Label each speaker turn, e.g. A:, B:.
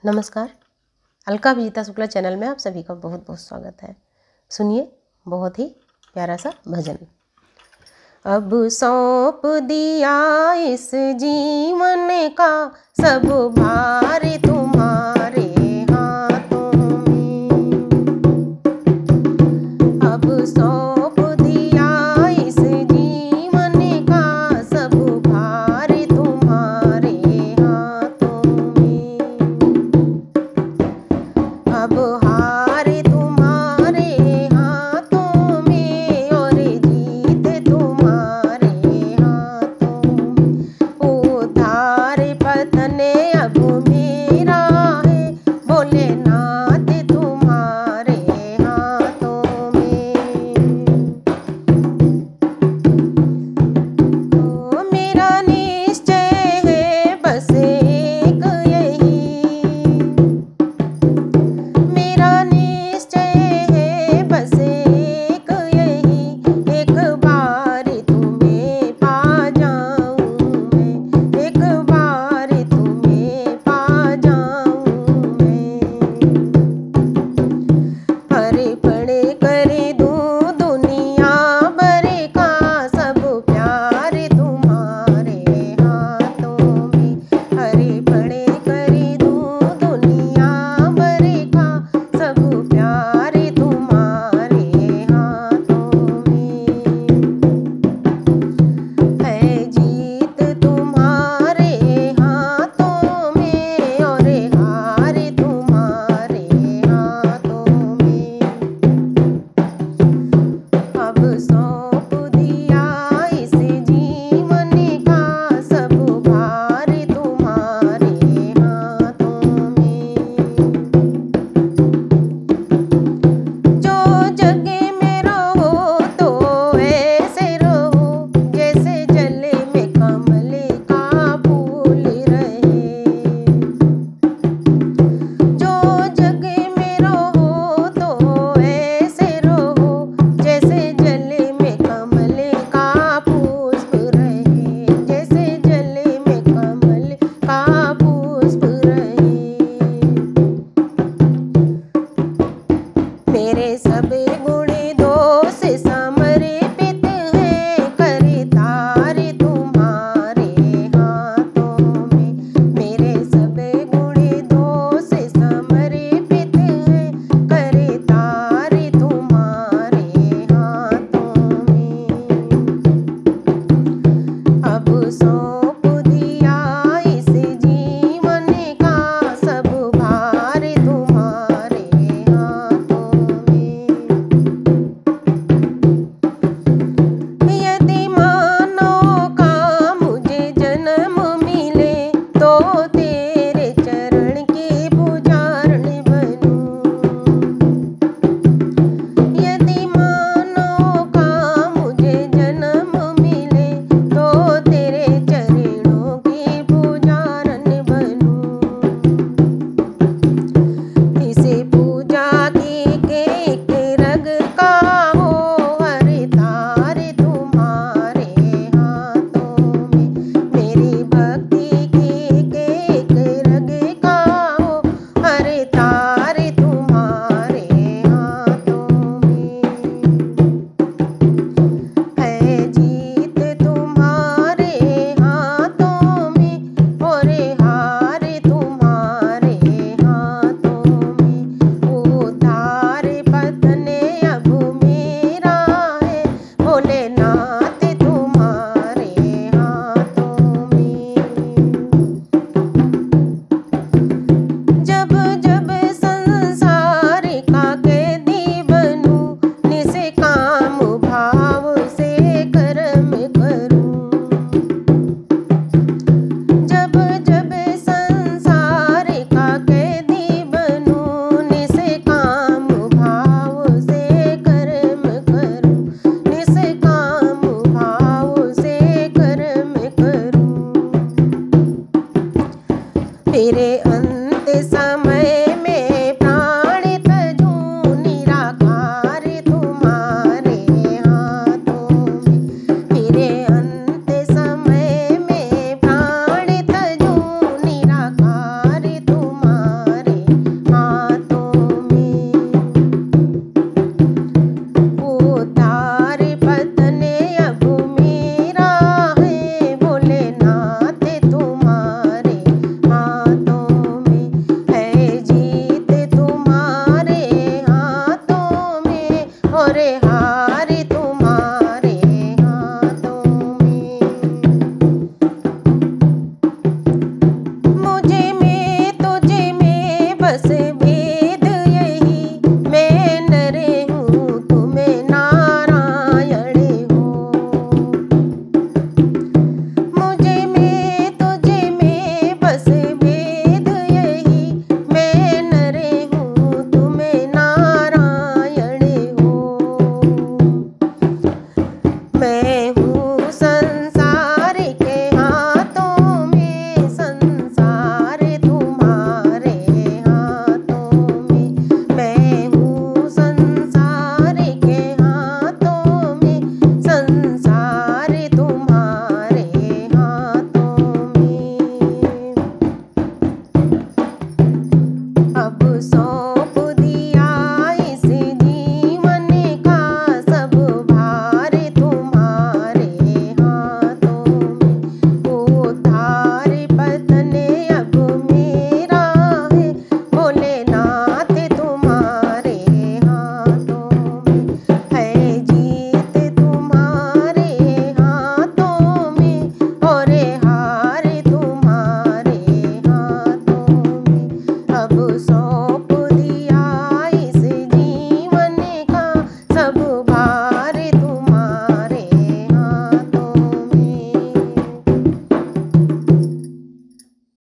A: नमस्कार। अलका विजिता शुक्ला चैनल में आप सभी का बहुत बहुत स्वागत है। सुनिए बहुत ही प्यारा सा भजन। अब सौंप दिया इस जीवन का सब भार तुम्हारे हाथों में। अब सौंप दिया इस जीवन का सब भार तुम्हारे हाथों में। अब हार तुम्हारे हाथों में और जीत तुम्हारे हाथों में। उद्धार पतन अब मेरा है, भोलेनाथ तुम्हारे हाथों में। ओ मेरा निश्चय है बस एक यही, मेरा निश्चय है बस एक यही, एक बार तुम्हें पा जाऊं मैं, एक बार तुम्हें पा जाऊं मैं। अर्पण कर दूं दुनिया भर का सब प्यार तुम्हारे हाथों में। अर्पण कर दूं दुनिया भर का सब प्यार तुम्हारे हाथों में। है जीत तुम्हारे हाथों में और हार तुम्हारे हाथों में। अब सौंप दिया इस जीवन का सब भार तुम्हारे हाथों में। जो जग में रहो तो ऐसे रहो जैसे जल में कमल का फूल रहे। जो जग में रहो तो ऐसे रहो जैसे जल में कमल का पुष्प रहे, जैसे जल में कमल का पुष्प रहे। मेरे सब गुण दोष समर्पित हैं करतार तुम्हारे हाथों में। मेरे सब गुण दोष समर्पित हैं करतार तुम्हारे हाथों में। अब सौंप दिया इस जीवन का सब भार तुम्हारे हाथों में। यदि मानव का मुझे जन्म मिले तो तेरे चरण के पुजारण बनूं। यदि मानव का मुझे जन्म मिले तो तेरे चरणों के पुजारण बनूं। इसे पूजा के एक रग का हो हर तार तुम्हारे हाथों में। मेरी भक्ति के एक रग का हो हर तार तुम्हारे हाथों में। है जीत तुम्हारे हाथों में और हार तुम्हारे हाथों में। उद्धार पतन अब मेरा है, भोलेनाथ तुम्हारे हाथों में। जब जब संसार का कैदी बनूं, निष्काम भाव से कर्म करूं। जब जब संसार का कैदी बनूं, निष्काम भाव से कर्म करूं, निष्काम भाव से कर्म करूं। तेरे अंत समय